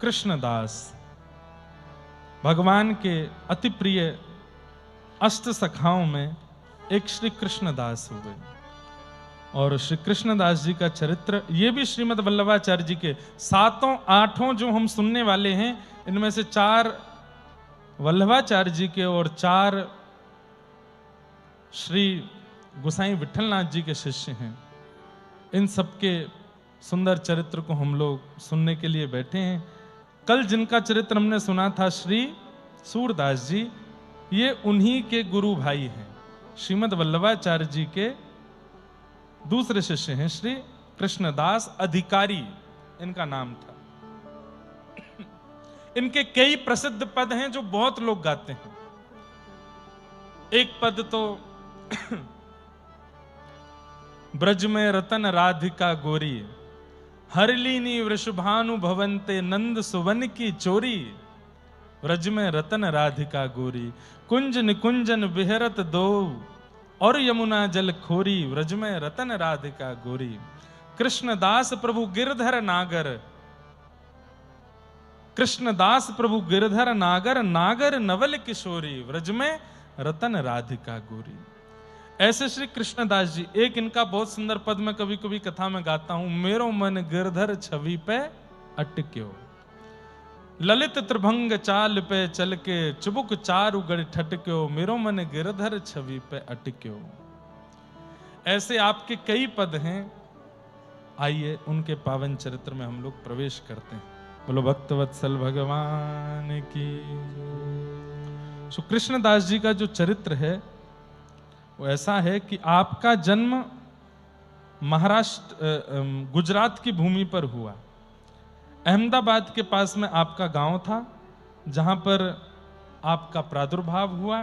कृष्णदास भगवान के अति प्रिय अष्ट सखाओं में एक श्री कृष्णदास हुए। और श्री कृष्णदास जी का चरित्र ये भी श्रीमद् वल्लभाचार्य जी के सातों आठों जो हम सुनने वाले हैं, इनमें से 4 वल्लभाचार्य जी के और 4 श्री गोसाई विठलनाथ जी के शिष्य हैं। इन सबके सुंदर चरित्र को हम लोग सुनने के लिए बैठे हैं। कल जिनका चरित्र हमने सुना था श्री सूरदास जी, ये उन्हीं के गुरु भाई हैं। श्रीमद् वल्लभाचार्य जी के दूसरे शिष्य हैं श्री कृष्णदास अधिकारी, इनका नाम था। इनके कई प्रसिद्ध पद हैं जो बहुत लोग गाते हैं। एक पद तो ब्रज में रतन राधिका गोरी, हरलीनी वृषभानु भवंते नंद सुवन की चोरी। ब्रज में रतन राधिका गोरी, कुंज निकुंजन विहरत दो, और यमुना जल खोरी। ब्रज में रतन राधिका गोरी, कृष्णदास प्रभु गिरधर नागर। कृष्णदास प्रभु गिरधर नागर, नागर नवल किशोरी। ब्रज में रतन राधिका गोरी। ऐसे श्री कृष्णदास जी, एक इनका बहुत सुंदर पद मैं कभी कभी कथा में गाता हूं। मेरो मन गिरधर छवि पे अटक्यो, ललित त्रिभंग चाल पे चल के, चुबुक चारु गढ़ ठटक्यो। मेरो मन गिरधर छवि पे अटक्यो। ऐसे आपके कई पद हैं। आइए उनके पावन चरित्र में हम लोग प्रवेश करते हैं। बोलो भक्तवत्सल भगवान की। सो कृष्णदास जी का जो चरित्र है वो ऐसा है कि आपका जन्म महाराष्ट्र गुजरात की भूमि पर हुआ। अहमदाबाद के पास में आपका गांव था जहां पर आपका प्रादुर्भाव हुआ।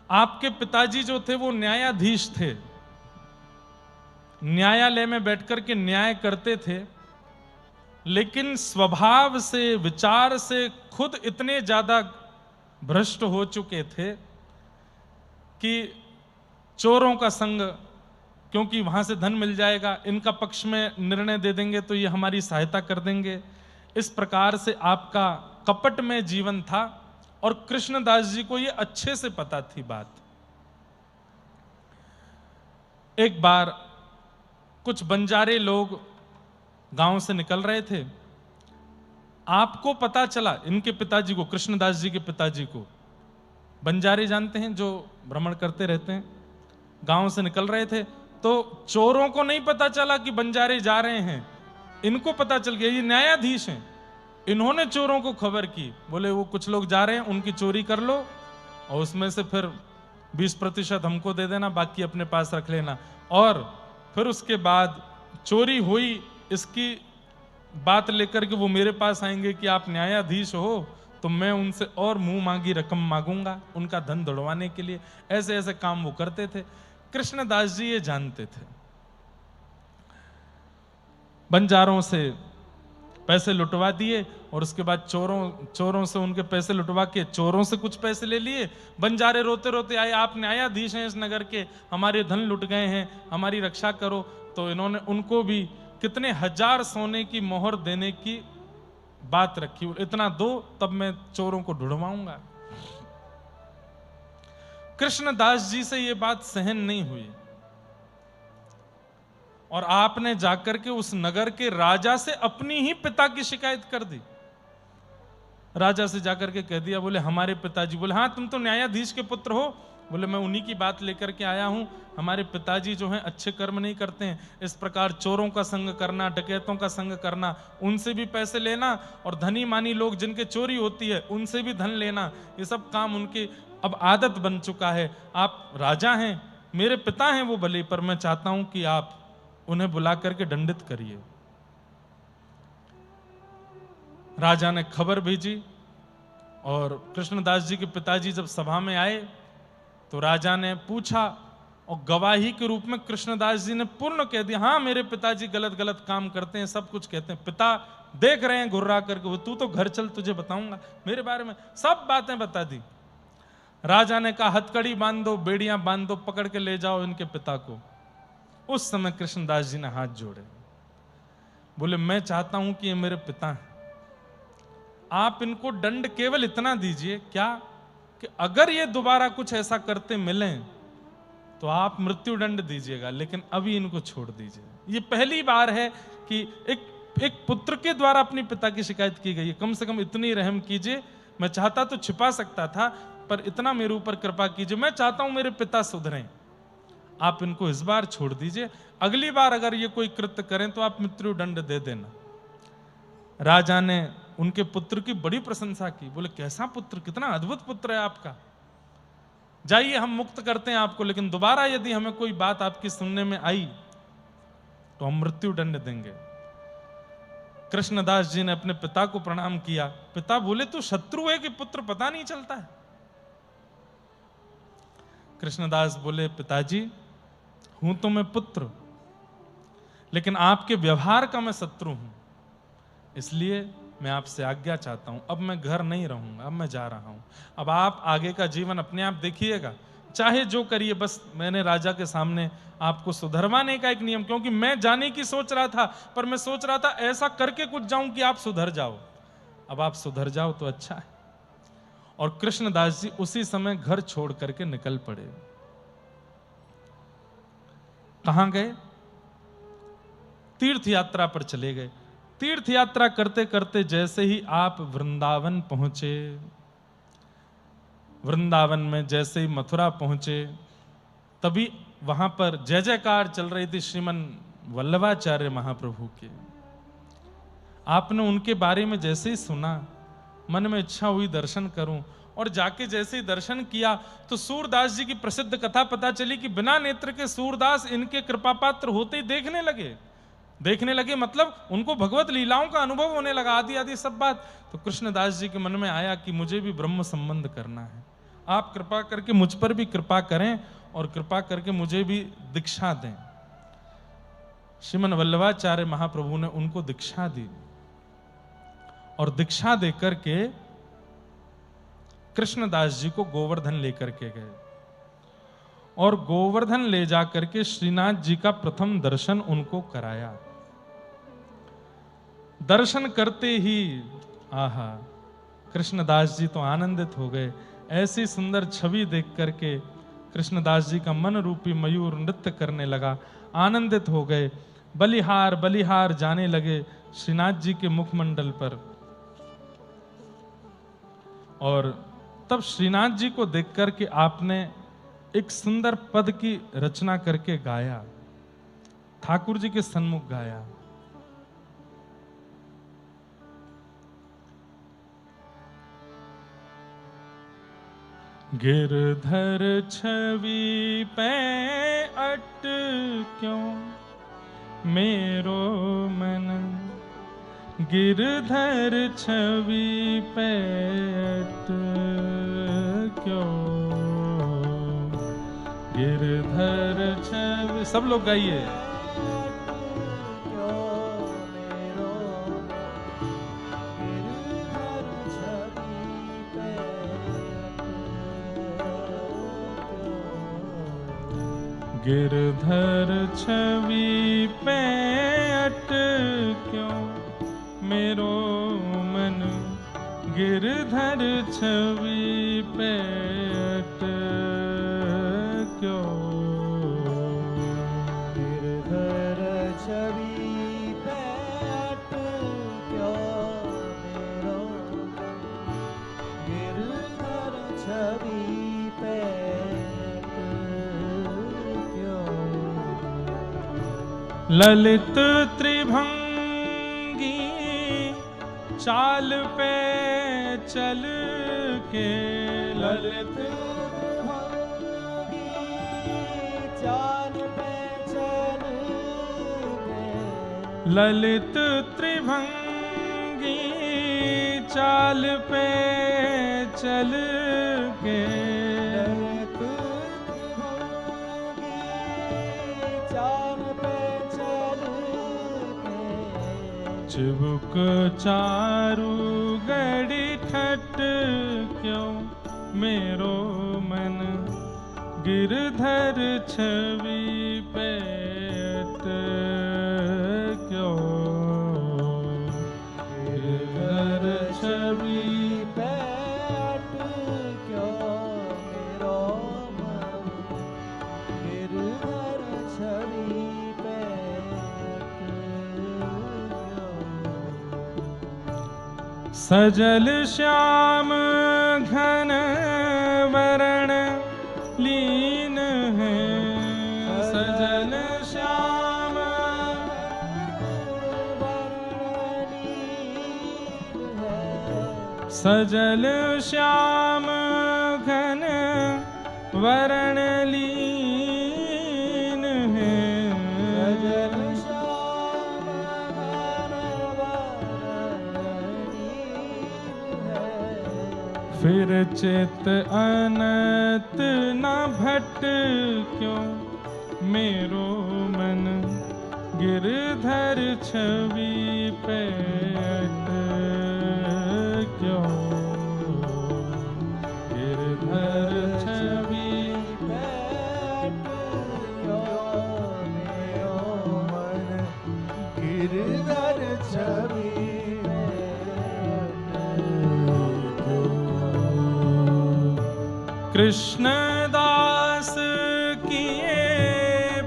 आपके पिताजी जो थे वो न्यायाधीश थे, न्यायालय में बैठकर के न्याय करते थे, लेकिन स्वभाव से, विचार से खुद इतने ज्यादा भ्रष्ट हो चुके थे कि चोरों का संग, क्योंकि वहां से धन मिल जाएगा, इनका पक्ष में निर्णय दे देंगे तो ये हमारी सहायता कर देंगे। इस प्रकार से आपका कपट में जीवन था और कृष्णदास जी को ये अच्छे से पता थी बात। एक बार कुछ बंजारे लोग गांव से निकल रहे थे। आपको पता चला, इनके पिताजी को, कृष्णदास जी के पिताजी को, बंजारे जानते हैं जो भ्रमण करते रहते हैं, गांव से निकल रहे थे तो चोरों को नहीं पता चला कि बंजारे जा रहे हैं। इनको पता चल गया ये न्यायाधीश हैं। इन्होंने चोरों को खबर की, बोले वो कुछ लोग जा रहे हैं, उनकी चोरी कर लो और उसमें से फिर 20% हमको दे देना, बाकी अपने पास रख लेना। और फिर उसके बाद चोरी हुई इसकी बात लेकर के वो मेरे पास आएंगे कि आप न्यायाधीश हो, तो मैं उनसे और मुंह मांगी रकम मांगूंगा उनका धन दौड़वाने के लिए। ऐसे ऐसे काम वो करते थे। कृष्णदास जी ये जानते थे। बंजारों से पैसे लुटवा दिए और उसके बाद चोरों से उनके पैसे लुटवा के चोरों से कुछ पैसे ले लिए। बंजारे रोते रोते आए, आप न्यायाधीश हैं इस नगर के, हमारे धन लुट गए हैं, हमारी रक्षा करो। तो इन्होंने उनको भी कितने 1000 सोने की मोहर देने की बात रखी, इतना दो तब मैं चोरों को ढूंढवाऊंगा। कृष्णदास जी से यह बात सहन नहीं हुई और आपने जाकर के उस नगर के राजा से अपनी ही पिता की शिकायत कर दी। राजा से जाकर के कह दिया, बोले हमारे पिताजी, बोले हाँ तुम तो न्यायाधीश के पुत्र हो, बोले मैं उन्हीं की बात लेकर के आया हूं। हमारे पिताजी जो हैं अच्छे कर्म नहीं करते हैं, इस प्रकार चोरों का संग करना, डकैतों का संग करना, उनसे भी पैसे लेना और धनी मानी लोग जिनके चोरी होती है उनसे भी धन लेना, ये सब काम उनकी अब आदत बन चुका है। आप राजा हैं, मेरे पिता हैं वो भले, पर मैं चाहता हूं कि आप उन्हें बुला करके दंडित करिए। राजा ने खबर भेजी और कृष्णदास जी के पिताजी जब सभा में आए तो राजा ने पूछा और गवाही के रूप में कृष्णदास जी ने पूर्ण कह दिया, हाँ मेरे पिताजी गलत गलत काम करते हैं, सब कुछ कहते हैं। पिता देख रहे हैं घुर्रा करके, तू तो घर चल, तुझे बताऊंगा, मेरे बारे में सब बातें बता दी। राजा ने कहा हथकड़ी बांध दो, बेड़ियां बांध दो, पकड़ के ले जाओ इनके पिता को। उस समय कृष्णदास जी ने हाथ जोड़े, बोले मैं चाहता हूं कि ये मेरे पिता हैं, आप इनको दंड केवल इतना दीजिए क्या कि अगर ये दोबारा कुछ ऐसा करते मिलें तो आप मृत्यु दंड दीजिएगा, लेकिन अभी इनको छोड़ दीजिए। ये पहली बार है कि एक पुत्र के द्वारा अपने पिता की शिकायत की गई है। कम से कम इतनी रहम कीजिए। मैं चाहता तो छिपा सकता था, पर इतना मेरे ऊपर कृपा कीजिए, मैं चाहता हूं मेरे पिता सुधरें, आप इनको इस बार छोड़ दीजिए, अगली बार अगर ये कोई कृत्य करें तो आप मृत्यु दंड दे देना। राजा ने उनके पुत्र की बड़ी प्रशंसा की, बोले कैसा पुत्र, कितना अद्भुत पुत्र है आपका, जाइए हम मुक्त करते हैं आपको, लेकिन दोबारा यदि हमें कोई बात आपकी सुनने में आई तो हम मृत्यु दंड देंगे। कृष्णदास जी ने अपने पिता को प्रणाम किया। पिता बोले तू शत्रु है कि पुत्र, पता नहीं चलता है। कृष्णदास बोले पिताजी हूं तो मैं पुत्र, लेकिन आपके व्यवहार का मैं शत्रु हूं, इसलिए मैं आपसे आज्ञा चाहता हूं, अब मैं घर नहीं रहूंगा, अब मैं जा रहा हूं, अब आप आगे का जीवन अपने आप देखिएगा, चाहे जो करिए, बस मैंने राजा के सामने आपको सुधरवाने का एक नियम, क्योंकि मैं जाने की सोच रहा था, पर मैं सोच रहा था ऐसा करके कुछ जाऊं कि आप सुधर जाओ, अब आप सुधर जाओ तो अच्छा है। और कृष्णदास जी उसी समय घर छोड़ करके निकल पड़े। कहां गए? तीर्थ यात्रा पर चले गए। तीर्थ यात्रा करते करते जैसे ही आप वृंदावन पहुंचे, वृंदावन में जैसे ही मथुरा पहुंचे, तभी वहां पर जय जयकार चल रही थी श्रीमन वल्लभाचार्य महाप्रभु की। आपने उनके बारे में जैसे ही सुना, मन में इच्छा हुई दर्शन करूं, और जाके जैसे ही दर्शन किया तो सूरदास जी की प्रसिद्ध कथा पता चली कि बिना नेत्र के सूरदास इनके कृपा पात्र होते ही देखने लगे, मतलब उनको भगवत लीलाओं का अनुभव होने लगा, आदि आदि सब बात। तो कृष्णदास जी के मन में आया कि मुझे भी ब्रह्म संबंध करना है, आप कृपा करके मुझ पर भी कृपा करें और कृपा करके मुझे भी दीक्षा दें। श्रीमन वल्लभाचार्य महाप्रभु ने उनको दीक्षा दी, और दीक्षा देकर के कृष्णदास जी को गोवर्धन लेकर के गए, और गोवर्धन ले जाकर के श्रीनाथ जी का प्रथम दर्शन उनको कराया। दर्शन करते ही आहा, कृष्णदास जी तो आनंदित हो गए। ऐसी सुंदर छवि देख करके कृष्णदास जी का मन रूपी मयूर नृत्य करने लगा, आनंदित हो गए। बलिहार बलिहार जाने लगे श्रीनाथ जी के मुखमंडल पर, और तब श्रीनाथ जी को देख करके आपने एक सुंदर पद की रचना करके गाया, ठाकुर जी के सन्मुख गाया। गिरधर छवि पे अट क्यों मेरो मन, गिरधर छवि पे अट क्यों, गिरधर छवि, सब लोग गाइए। गिरधर छवि पे अट क्यों मेरो मन, गिरधर छवि पे अट क्यों, गिरधर छवि पे अट क्यों मेरो, गिरधर छवि पे ललित त्रिभंगी चाल पे चल के, ललित त्रिभंगी चाल पे चल के, ललित त्रिभंगी चाल पे चल के, चिबुक चारु गड़ी ठट क्यों मेरो मन, गिरधर छवि पे अट क्यों, गिरधर छवि पे अटक्यो मेरो मन, गिरधर छवि पे अटक्यो। सजल श्याम घन वरण लीन है, सजल श्याम सजल श्याम घन वरण लीन है, सजल श्याम घन वरण लीन है। फिर चित अनत न भट क्यों मेरो मन, गिरधर छवि पे अटक्यो, गिरधर छवि पे अटक्यो मेरो मन, गिरधर छवि पे अटक्यो। कृष्णदास किए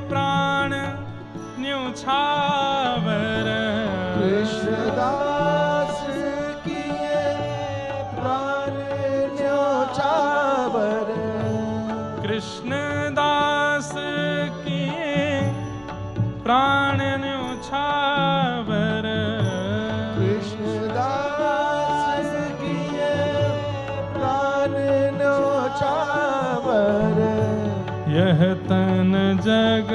प्राण न्योछावर, कृष्णदास किए प्राण न्योछावर, कृष्णदास किए प्राण न्योछावर, कृष्णदास किए प्राण न्योछावर। यह तन जग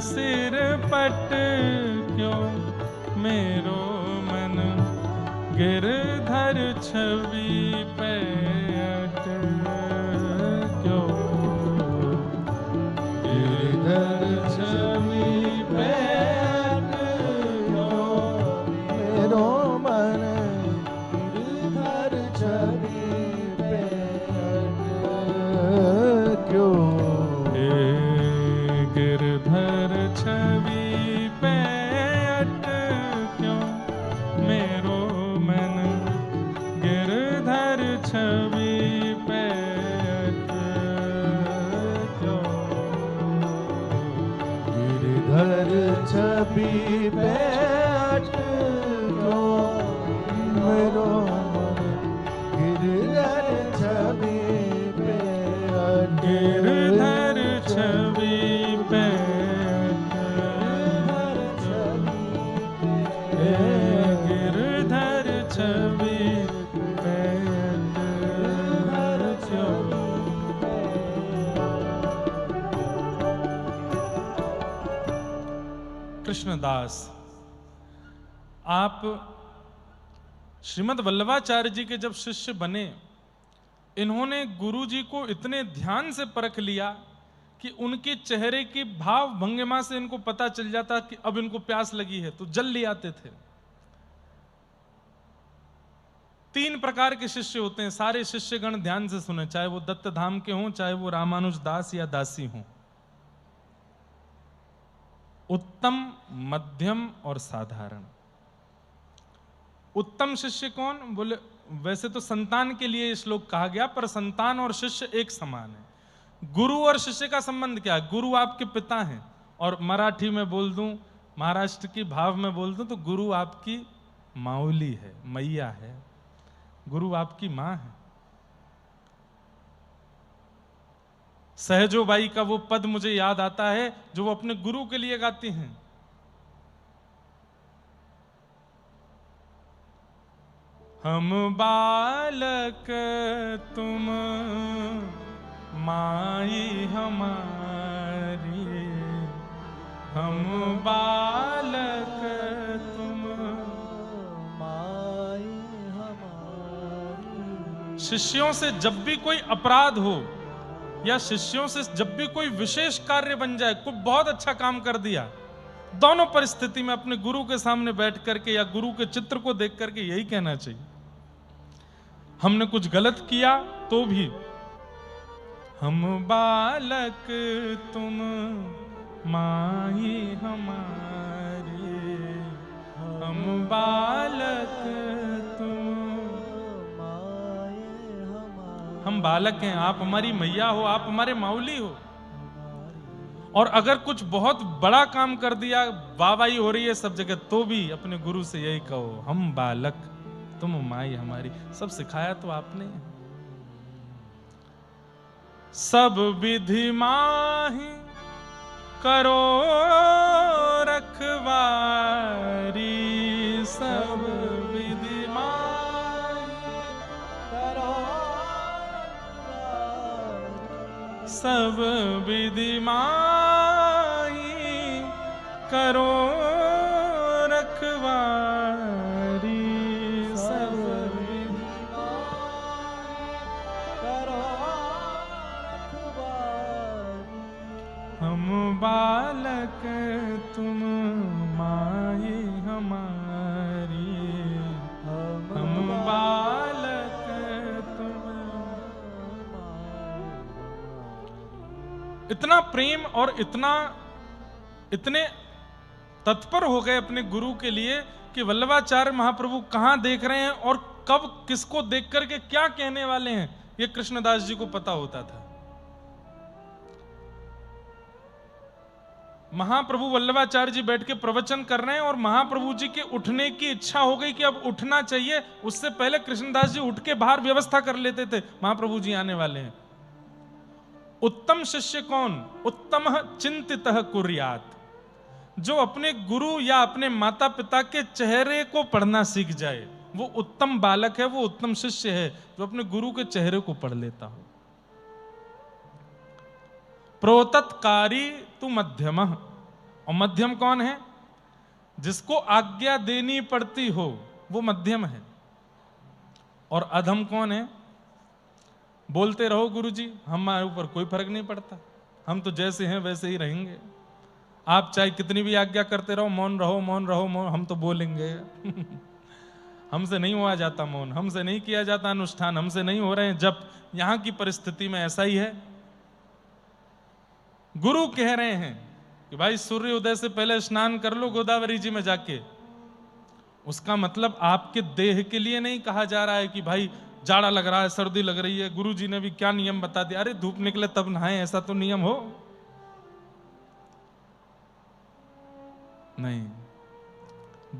सिर पट क्यों मेरो मन, गिरधर छवि पे अटक्यो, गिरधर छवि पे अटक्यो मेरो मन, गिरधर छवि पे अटक्यो। गिरधर छवि पे अटक्यो मेरो मन, गिरधर छवि पे अटक्यो, गिरधर छवि पे अटक्यो मेरो मन, गिरधर छवि पे गिरधर छवि पे गिरधर छवि पे अटक्यो। कृष्णदास, आप श्रीमद् वल्लभाचार्य जी के जब शिष्य बने, इन्होंने गुरु जी को इतने ध्यान से परख लिया कि उनके चेहरे की भाव भंगिमा से इनको पता चल जाता कि अब इनको प्यास लगी है, तो जल ले आते थे। 3 प्रकार के शिष्य होते हैं, सारे शिष्यगण ध्यान से सुने, चाहे वो दत्त धाम के हों, चाहे वो रामानुज दास या दासी हों। उत्तम, मध्यम और साधारण। उत्तम शिष्य कौन? बोले वैसे तो संतान के लिए श्लोक कहा गया, पर संतान और शिष्य एक समान है। गुरु और शिष्य का संबंध क्या है? गुरु आपके पिता हैं, और मराठी में बोल दूं, महाराष्ट्र की भाव में बोल दूं तो गुरु आपकी माऊली है, मैया है, गुरु आपकी मां है। सहजोबाई का वो पद मुझे याद आता है जो वो अपने गुरु के लिए गाती हैं। हम बालक तुम माई हमारी, हम बालक तुम माई हमारी। शिष्यों से जब भी कोई अपराध हो या शिष्यों से जब भी कोई विशेष कार्य बन जाए, कोई बहुत अच्छा काम कर दिया, दोनों परिस्थिति में अपने गुरु के सामने बैठ करके या गुरु के चित्र को देख करके यही कहना चाहिए। हमने कुछ गलत किया तो भी हम बालक तुम माई हमारी, हम बालक तुम हम बालक हैं, आप हमारी मैया हो, आप हमारे माऊली हो। और अगर कुछ बहुत बड़ा काम कर दिया, वाहवाही हो रही है सब जगह, तो भी अपने गुरु से यही कहो, हम बालक, तुम माई हमारी। सब सिखाया तो आपने। सब विधि माही करो रखवारी, सब विधि माही करो सब विधि माही करो रखवारी, सब विधि करो रखवारी। हम बालक तुम माई हमारी, हम बालक तुम। इतना प्रेम और इतने तत्पर हो गए अपने गुरु के लिए कि वल्लभाचार्य महाप्रभु कहां देख रहे हैं और कब किसको देख करके क्या कहने वाले हैं, यह कृष्णदास जी को पता होता था। महाप्रभु वल्लभाचार्य जी बैठ के प्रवचन कर रहे हैं और महाप्रभु जी के उठने की इच्छा हो गई कि अब उठना चाहिए। उससे पहले कृष्णदास जी उठ के बाहर व्यवस्था कर लेते थे, महाप्रभु जी आने वाले हैं। उत्तम शिष्य कौन? उत्तम चिंतितः कुर्यात, जो अपने गुरु या अपने माता पिता के चेहरे को पढ़ना सीख जाए, वो उत्तम बालक है, वो उत्तम शिष्य है जो अपने गुरु के चेहरे को पढ़ लेता हो। प्रोतत्कारी तु मध्यम, और मध्यम कौन है? जिसको आज्ञा देनी पड़ती हो वो मध्यम है। और अधम कौन है? बोलते रहो गुरुजी, हमारे ऊपर कोई फर्क नहीं पड़ता, हम तो जैसे हैं वैसे ही रहेंगे, आप चाहे कितनी भी आज्ञा करते रहो, मौन रहो मौन रहो मौन, हम तो बोलेंगे। हमसे नहीं हुआ जाता मौन, हमसे नहीं किया जाता अनुष्ठान, हमसे नहीं हो रहे हैं जब। यहां की परिस्थिति में ऐसा ही है। गुरु कह रहे हैं कि भाई सूर्य उदय से पहले स्नान कर लो गोदावरी जी में जाके। उसका मतलब आपके देह के लिए नहीं कहा जा रहा है कि भाई जाड़ा लग रहा है, सर्दी लग रही है, गुरु जी ने भी क्या नियम बता दिया, अरे धूप निकले तब नहाए, ऐसा तो नियम हो नहीं।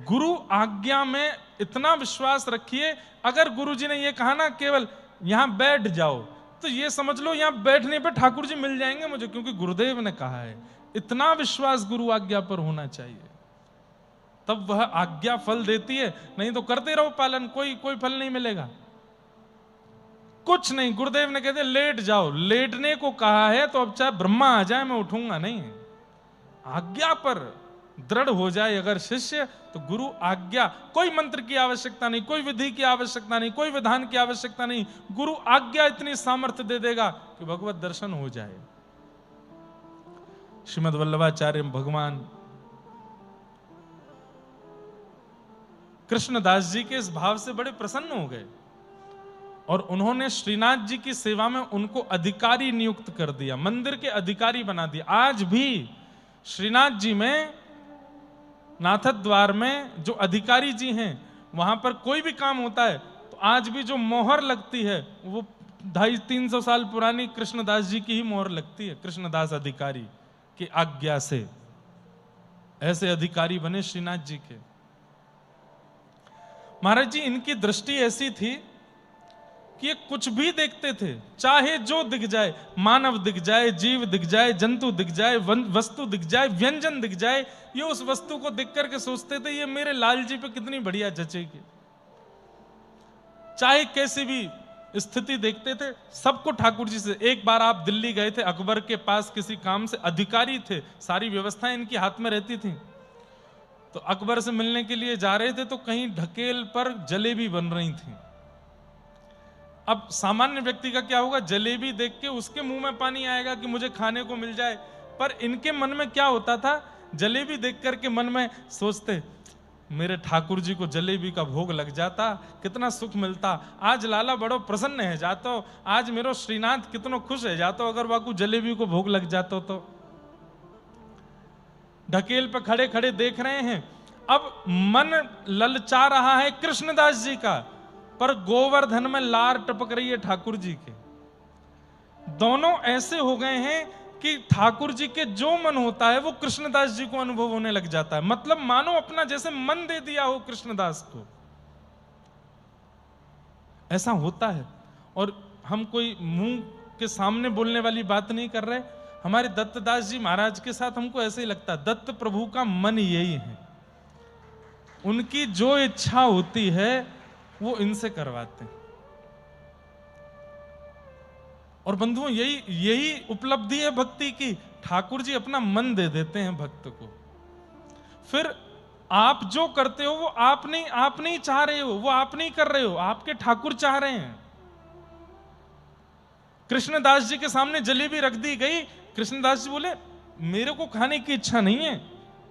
गुरु आज्ञा में इतना विश्वास रखिए, अगर गुरु जी ने यह कहा ना केवल यहां बैठ जाओ, तो ये समझ लो यहां बैठने पे ठाकुर जी मिल जाएंगे मुझे, क्योंकि गुरुदेव ने कहा है। इतना विश्वास गुरु आज्ञा पर होना चाहिए, तब वह आज्ञा फल देती है। नहीं तो करते रहो पालन, कोई फल नहीं मिलेगा, कुछ नहीं। गुरुदेव ने कहते लेट जाओ, लेटने को कहा है तो अब चाहे ब्रह्मा आ जाए मैं उठूंगा नहीं। आज्ञा पर दृढ़ हो जाए अगर शिष्य, तो गुरु आज्ञा, कोई मंत्र की आवश्यकता नहीं, कोई विधि की आवश्यकता नहीं, कोई विधान की आवश्यकता नहीं, गुरु आज्ञा इतनी सामर्थ्य दे देगा कि भगवत दर्शन हो जाए। श्रीमद् वल्लभाचार्य भगवान कृष्णदास जी के इस भाव से बड़े प्रसन्न हो गए और उन्होंने श्रीनाथ जी की सेवा में उनको अधिकारी नियुक्त कर दिया, मंदिर के अधिकारी बना दिया। आज भी श्रीनाथ जी में, नाथद द्वार में जो अधिकारी जी हैं, वहां पर कोई भी काम होता है तो आज भी जो मोहर लगती है वो 250-300 साल पुरानी कृष्णदास जी की ही मोहर लगती है, कृष्णदास अधिकारी की आज्ञा से। ऐसे अधिकारी बने श्रीनाथ जी के। महाराज जी, इनकी दृष्टि ऐसी थी कि ये कुछ भी देखते थे, चाहे जो दिख जाए, मानव दिख जाए, जीव दिख जाए, जंतु दिख जाए, वस्तु दिख जाए, व्यंजन दिख जाए, ये उस वस्तु को देख करके सोचते थे ये मेरे लाल जी पे कितनी बढ़िया जचेगी। चाहे कैसी भी स्थिति देखते थे, सबको ठाकुर जी से। एक बार आप दिल्ली गए थे, अकबर के पास किसी काम से, अधिकारी थे, सारी व्यवस्थाएं इनके हाथ में रहती थी, तो अकबर से मिलने के लिए जा रहे थे तो कहीं ढकेल पर जलेबी बन रही थी। अब सामान्य व्यक्ति का क्या होगा, जलेबी देख के उसके मुंह में पानी आएगा कि मुझे खाने को मिल जाए, पर इनके मन में क्या होता था, जलेबी देख करके मन में सोचते मेरे ठाकुर जी को जलेबी का भोग लग जाता कितना सुख मिलता, आज लाला बड़ो प्रसन्न है जातो, आज मेरो श्रीनाथ कितनो खुश है जातो, अगर वाकू जलेबी को भोग लग जातो तो। ढकेल पे खड़े खड़े देख रहे हैं, अब मन ललचा रहा है कृष्णदास जी का, पर गोवर्धन में लार टपक रही है ठाकुर जी के। दोनों ऐसे हो गए हैं कि ठाकुर जी के जो मन होता है वो कृष्णदास जी को अनुभव होने लग जाता है। मतलब मानो अपना जैसे मन दे दिया हो कृष्णदास को, ऐसा होता है। और हम कोई मुंह के सामने बोलने वाली बात नहीं कर रहे। हमारे दत्तदास जी महाराज के साथ हमको ऐसे ही लगता है, दत्त प्रभु का मन यही है, उनकी जो इच्छा होती है वो इनसे करवाते हैं। और बंधुओं यही उपलब्धि है भक्ति की, ठाकुर जी अपना मन दे देते हैं भक्त को। फिर आप जो करते हो वो आप नहीं चाह रहे हो, वो आप नहीं कर रहे हो, आपके ठाकुर चाह रहे हैं। कृष्णदास जी के सामने जलेबी रख दी गई, कृष्णदास जी बोले मेरे को खाने की इच्छा नहीं है,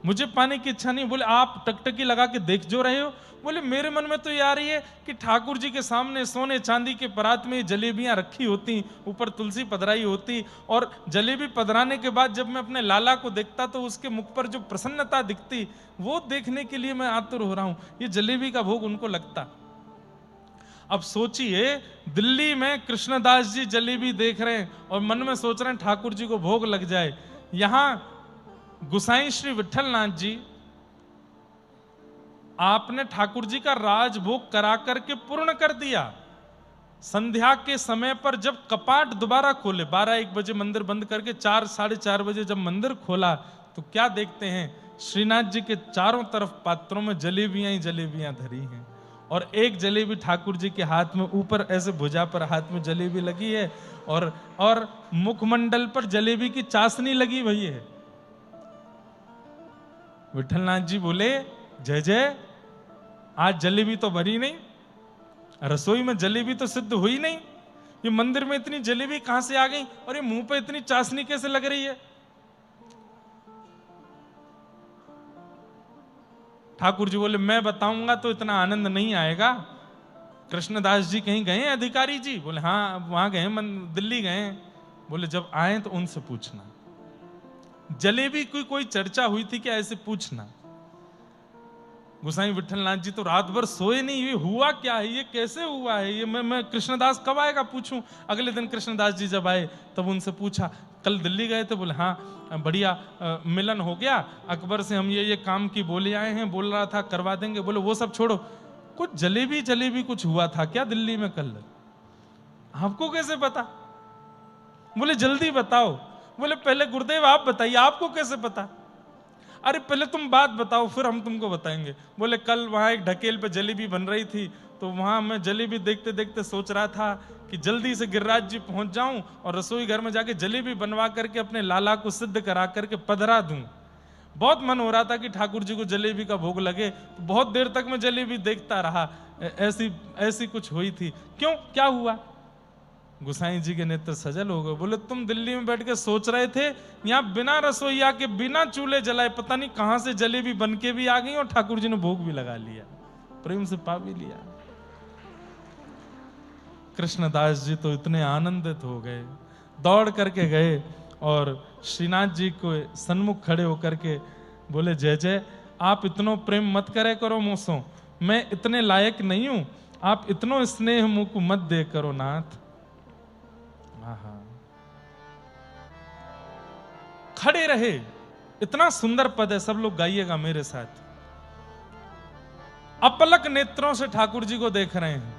मुझे पाने की इच्छा नहीं। बोले आप टकटकी लगा के देख जो रहे हो। बोले मेरे मन में तो ये आ रही है कि ठाकुर जी के सामने सोने चांदी के परात में जलेबियां रखी होती, ऊपर तुलसी पधराई होती, और जलेबी पधराने के बाद जब मैं अपने लाला को देखता तो उसके मुख पर जो प्रसन्नता दिखती, वो देखने के लिए मैं आतुर हो रहा हूं। ये जलेबी का भोग उनको लगता। अब सोचिए, दिल्ली में कृष्णदास जी जलेबी देख रहे हैं और मन में सोच रहे हैं ठाकुर जी को भोग लग जाए। यहां गुसाई श्री विठलनाथ जी, आपने ठाकुर जी का राजभोग करा करके पूर्ण कर दिया। संध्या के समय पर जब कपाट दोबारा खोले, 12-1 बजे मंदिर बंद करके 4-4:30 बजे जब मंदिर खोला, तो क्या देखते हैं, श्रीनाथ जी के चारों तरफ पात्रों में जलेबियां ही जलेबियां धरी हैं, और एक जलेबी ठाकुर जी के हाथ में, ऊपर ऐसे भुजा पर हाथ में जलेबी लगी है, और मुखमंडल पर जलेबी की चाशनी लगी हुई है। विठलनाथ जी बोले जय जय, आज जलेबी तो भरी नहीं, रसोई में जलेबी तो सिद्ध हुई नहीं, ये मंदिर में इतनी जलेबी कहां से आ गई, और ये मुंह पे इतनी चाशनी कैसे लग रही है। ठाकुर जी बोले मैं बताऊंगा तो इतना आनंद नहीं आएगा। कृष्णदास जी कहीं गए हैं अधिकारी जी? बोले हाँ वहां गए, दिल्ली गए। बोले जब आए तो उनसे पूछना, जलेबी की कोई चर्चा हुई थी क्या, ऐसे पूछना। गोसाई विठलनाथ जी तो रात भर सोए नहीं, ये हुआ क्या है, ये कैसे हुआ है, ये मैं कृष्णदास कब आएगा पूछूं। अगले दिन कृष्णदास जी जब आए तब उनसे पूछा, कल दिल्ली गए थे? बोले हाँ बढ़िया मिलन हो गया, अकबर से हम ये काम की बोले आए हैं, बोल रहा था करवा देंगे। बोले वो सब छोड़ो, कुछ जलेबी कुछ हुआ था क्या दिल्ली में कल? आपको कैसे पता? बोले जल्दी बताओ। बोले पहले गुरुदेव आप बताइए, आपको कैसे पता? अरे पहले तुम बात बताओ फिर हम तुमको बताएंगे। बोले कल वहां एक ढकेल पे जलेबी बन रही थी, तो वहां मैं जलेबी देखते देखते सोच रहा था कि जल्दी से गिरिराज जी पहुंच जाऊं और रसोई घर में जाके जलेबी बनवा करके अपने लाला को सिद्ध करा करके पधरा दूं। बहुत मन हो रहा था कि ठाकुर जी को जलेबी का भोग लगे, तो बहुत देर तक मैं जलेबी देखता रहा। ऐसी कुछ हुई थी। क्यों, क्या हुआ? गुसाई जी के नेत्र सजल हो गए। बोले तुम दिल्ली में बैठ के सोच रहे थे, यहाँ बिना रसोईया के बिना चूल्हे जलाए पता नहीं कहां से जलेबी बन के भी आ गई और ठाकुर जी ने भोग भी लगा लिया, प्रेम से पा भी लिया। कृष्णदास जी तो इतने आनंदित हो गए, दौड़ करके गए और श्रीनाथ जी को सन्मुख खड़े होकर के बोले जय जय, आप इतनो प्रेम मत करे करो मुझसो, मैं इतने लायक नहीं हूं, आप इतनो स्नेह मुख मत दे करो नाथ। खड़े रहे, इतना सुंदर पद है, सब लोग गाइएगा मेरे साथ। अपलक नेत्रों से ठाकुर जी को देख रहे हैं,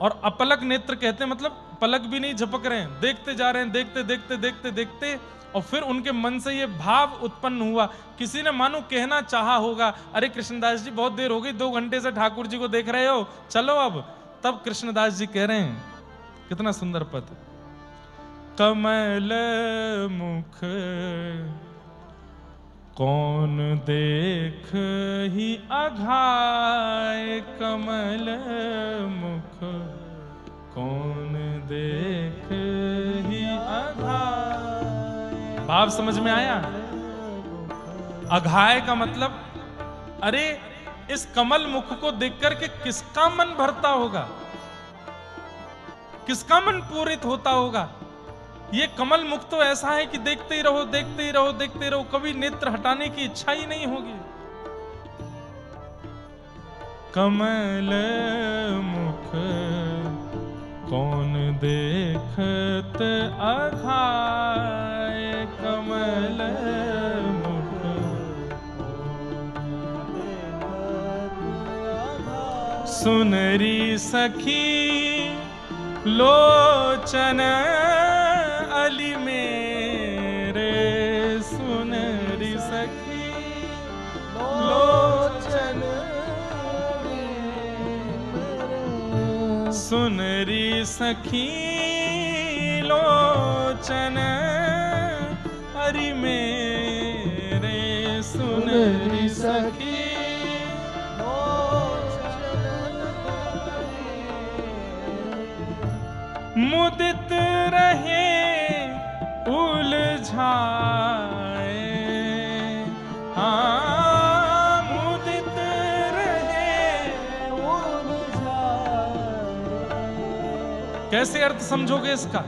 और अपलक नेत्र कहते हैं मतलब पलक भी नहीं झपक रहे हैं, देखते जा रहे हैं, देखते देखते देखते देखते, और फिर उनके मन से ये भाव उत्पन्न हुआ। किसी ने मानो कहना चाहा होगा, अरे कृष्णदास जी बहुत देर हो गई, 2 घंटे से ठाकुर जी को देख रहे हो, चलो अब। तब कृष्णदास जी कह रहे हैं, कितना सुंदर पद, कमल मुख कौन देख ही अघाय, कमल मुख कौन देख ही अघाय। भाव समझ में आया? अघाय का मतलब, अरे इस कमल मुख को देख करके किसका मन भरता होगा, किसका मन पूरित होता होगा। ये कमल मुख तो ऐसा है कि देखते ही रहो, देखते ही रहो, देखते ही रहो, कभी नेत्र हटाने की इच्छा ही नहीं होगी। कमल मुख कौन देख देखत अघाय कमल मुख। सुनरी सखी लोचन अली मेरे, सुनरी सखी लोचन, सुनरी सखी लोचन अरि मेरे, सुनरी सखी मुदित रहे उलझाए। हाँ मुदित रहे उलझाए। कैसे अर्थ समझोगे इसका?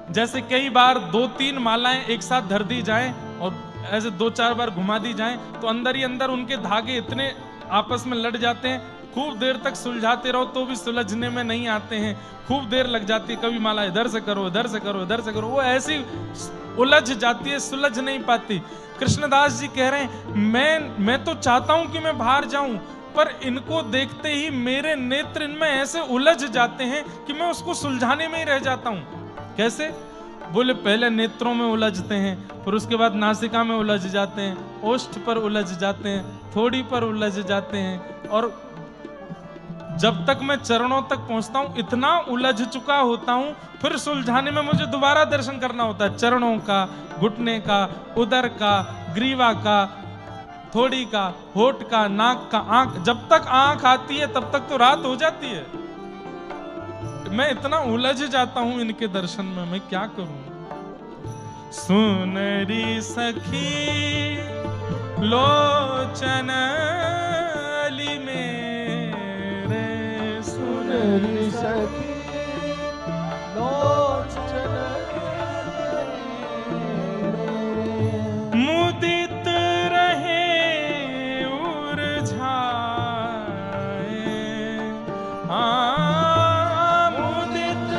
जैसे कई बार 2-3 मालाएं एक साथ धर दी जाएं और ऐसे 2-4 बार घुमा दी जाएं तो अंदर ही अंदर उनके धागे इतने आपस में लड़ जाते हैं, खूब देर तक सुलझाते रहो तो भी सुलझने में नहीं आते हैं, खूब देर लग जाती है। कभी माला इधर से करो, इधर से करो, इधर से करो, वो ऐसी उलझ जाती है, सुलझ नहीं पाती। कृष्णदास जी कह रहे हैं मैं तो चाहता हूं कि मैं बाहर जाऊं, पर इनको देखते ही मेरे नेत्र इनमें ऐसे उलझ जाते हैं कि मैं उसको सुलझाने में ही रह जाता हूं। कैसे? बोले पहले नेत्रों में उलझते हैं, फिर उसके बाद नासिका में उलझ जाते हैं, ओष्ठ पर उलझ जाते हैं, थोड़ी पर उलझ जाते हैं, और जब तक मैं चरणों तक पहुंचता हूं इतना उलझ चुका होता हूं, फिर सुलझाने में मुझे दोबारा दर्शन करना होता है। चरणों का, घुटने का, उदर का, ग्रीवा का, थोड़ी का, होठ का, नाक का, आंख, जब तक आंख आती है तब तक तो रात हो जाती है। मैं इतना उलझ जाता हूं इनके दर्शन में, मैं क्या करूं। सुनरी सखी लोचन अली मेरे, सुनरी सखी लोचन मुदित रहे उलझाए। हाँ मुदित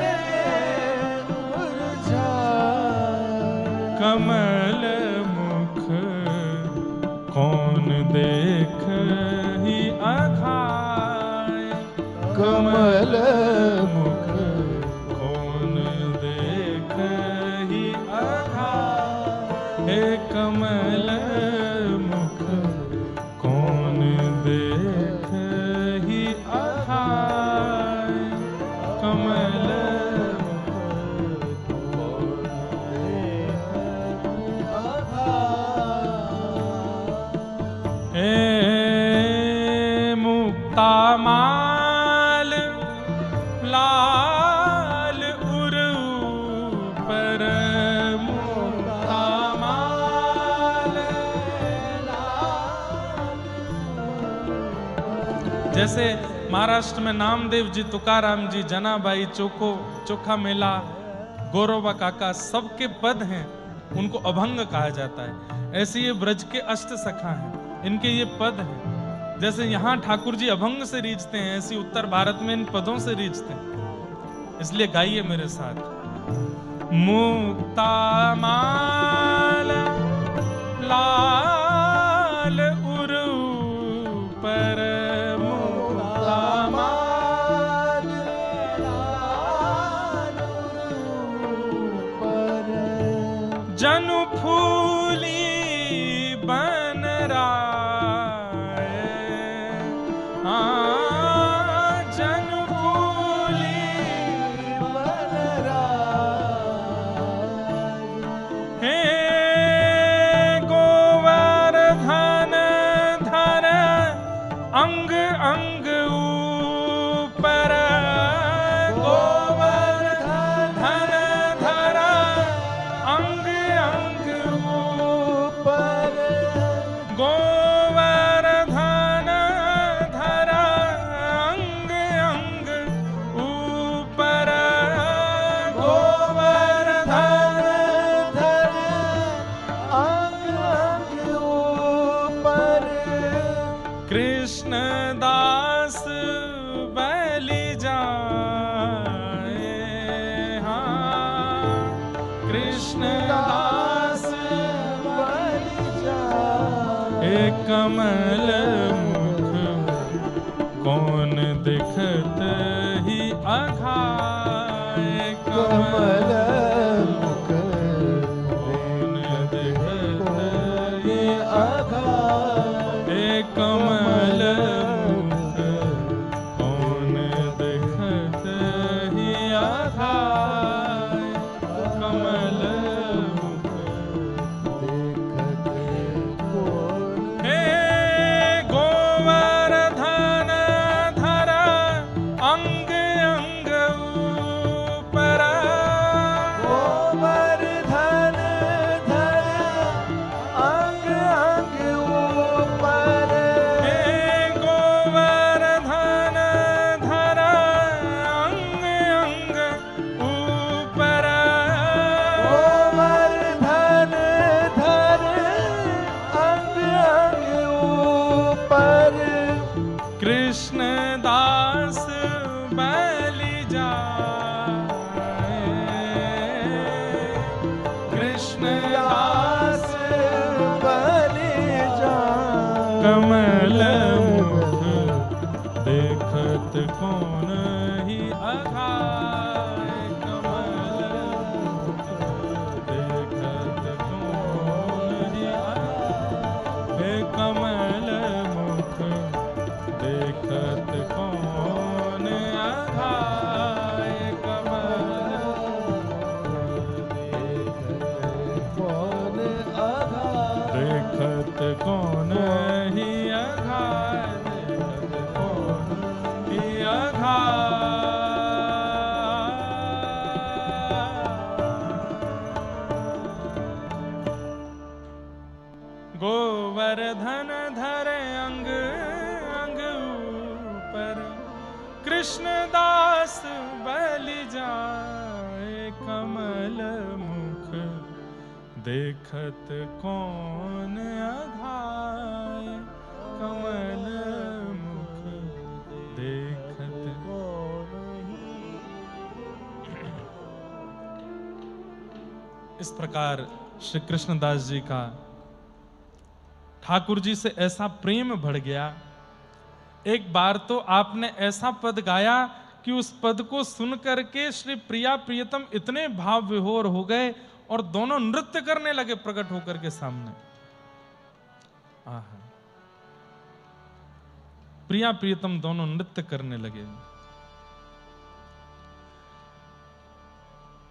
रहे कमल मुख, कौन देख ही अघाय। कमल मुख कौन देख ही अघाय, हे कमल मुख कौन देख ही अघाय। कमल मुक्ता माल लाल उरु पर, मुक्ता माल जैसे महाराष्ट्र में नामदेव जी, तुकाराम जी, जनाबाई, चोखा मेला, गौरवा काका, सबके पद हैं, उनको अभंग कहा जाता है। ऐसे ये ब्रज के अष्ट सखा हैं, इनके ये पद हैं। जैसे यहाँ ठाकुर जी अभंग से रीझते हैं, ऐसी उत्तर भारत में इन पदों से रीझते हैं। इसलिए गाइए मेरे साथ। मुक्ता माल लाल उरु पर, मुक्ता माल लाल उरु पर, जनु फूली बन राय। हाँ जनु फूली बन राय। हे गोवर्धन कमल मुख कौन दिखत ही अघाय कमल मुख कौन दिखत ही अघाय कमल मुख कौन दिखत ही अघाय कमल मुख देखते कौन हे गोवर्धन धर अंग अंग ऊपर गोवर्धन धर अंग अंग ऊपर हे गोवर्धन धर अंग अंग ऊपर गोवर्धन धर अंग अंग ऊपर कृष्ण दास बलि जाए कृष्ण दास दास बलि जाए कमल मुख देखत कौन ही अघाय कमल मुख देखत कौन ही अघाय हे कमल मुख देखत कौन अघाय कमल कौन आघात देखत कौन ही अघाय देखत कौन ही अघाय गोवर्धन धर अंग अंग ऊपर कृष्ण दास बलि जाए कमल मुख देखत कौन अघाय कमल मुख देखत इस प्रकार श्री कृष्णदास जी का ठाकुर जी से ऐसा प्रेम बढ़ गया। एक बार तो आपने ऐसा पद गाया कि उस पद को सुन करके श्री प्रिया प्रियतम इतने भाव विभोर हो गए और दोनों नृत्य करने लगे प्रकट होकर के सामने। आहा, प्रिया प्रियतम दोनों नृत्य करने लगे।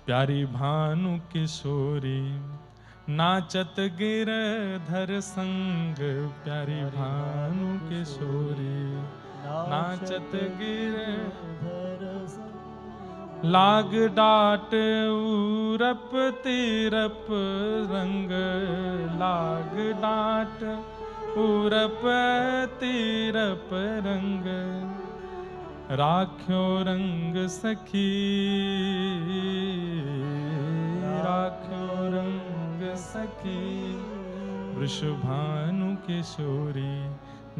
प्यारी भानु किशोरी नाचत गिरधर संग प्यारी भानु किशोरी नाचत गिरधर लाग डाट उरप तिरप रंग लाग डाट उरप तिरप रंग राख्यो रंग सखी राख्यो रंग सखी वृषभानु किशोरी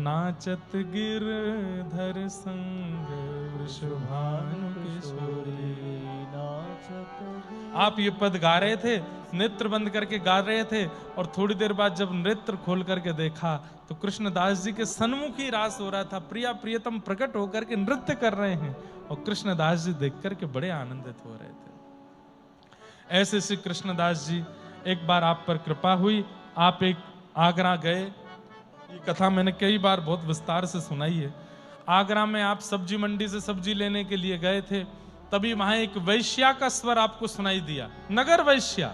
नाचत गिरधर संग वृषभानु किशोरी नाचत। आप ये पद गा रहे थे, नेत्र बंद करके गा रहे थे और थोड़ी देर बाद जब नेत्र खोल करके देखा तो कृष्णदास जी के सन्मुख ही रास हो रहा था। प्रिया प्रियतम प्रकट होकर के नृत्य कर रहे हैं और कृष्णदास जी देख करके बड़े आनंदित हो रहे थे। ऐसे श्री कृष्णदास जी, एक बार आप पर कृपा हुई, आप एक आगरा गए। ये कथा मैंने कई बार बहुत विस्तार से सुनाई है। आगरा में आप सब्जी मंडी से सब्जी लेने के लिए गए थे, तभी वहां एक वैश्या का स्वर आपको सुनाई दिया, नगर वैश्या।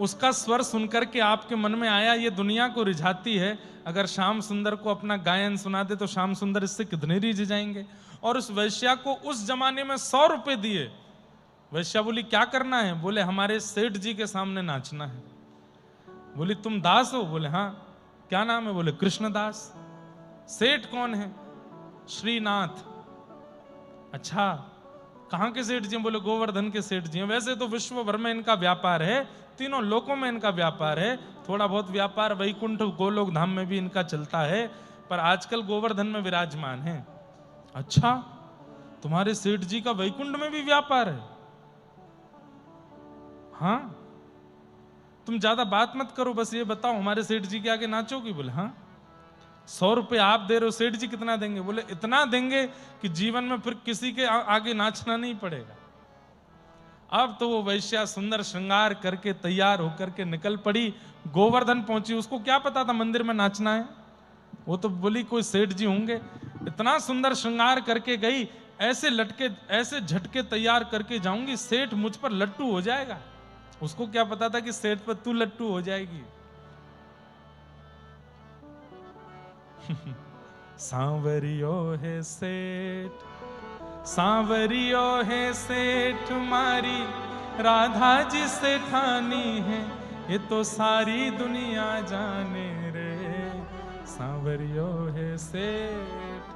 उसका स्वर सुनकर के आपके मन में आया ये दुनिया को रिझाती है, अगर श्याम सुंदर को अपना गायन सुना दे तो श्याम सुंदर इससे कितने रिझ जाएंगे। और उस वैश्या को उस जमाने में 100 रुपए दिए। वैश्या बोली क्या करना है? बोले हमारे सेठ जी के सामने नाचना है। बोली तुम दास हो? बोले हाँ। क्या नाम है? बोले कृष्णदास। सेठ कौन है? श्रीनाथ। अच्छा, कहां के सेठ जी हैं? बोले गोवर्धन के सेठ जी हैं। वैसे तो विश्व भर में इनका व्यापार है, तीनों लोकों में इनका व्यापार है, थोड़ा बहुत व्यापार वैकुंठ गोलोक धाम में भी इनका चलता है, पर आजकल गोवर्धन में विराजमान है। अच्छा, तुम्हारे सेठ जी का वैकुंठ में भी व्यापार है? हाँ। तुम ज्यादा बात मत करो, बस ये बताओ हमारे सेठ जी के आगे नाचोगी? बोले हाँ। 100 रुपए आप दे रहे हो, सेठ जी कितना देंगे? बोले इतना देंगे कि जीवन में फिर किसी के आगे नाचना नहीं पड़ेगा। अब तो वो वैश्या सुंदर श्रृंगार करके तैयार होकर के निकल पड़ी, गोवर्धन पहुंची। उसको क्या पता था मंदिर में नाचना है? वो तो बोली कोई सेठ जी होंगे। इतना सुंदर श्रृंगार करके गई, ऐसे लटके ऐसे झटके तैयार करके जाऊंगी, सेठ मुझ पर लट्टू हो जाएगा। उसको क्या पता था कि सेठ पर तू लट्टू हो जाएगी। सांवरियो है सेठ, सांवरियो है सेठ, मारी राधा जी से ठानी है, ये तो सारी दुनिया जाने रे, सांवरियो है सेठ।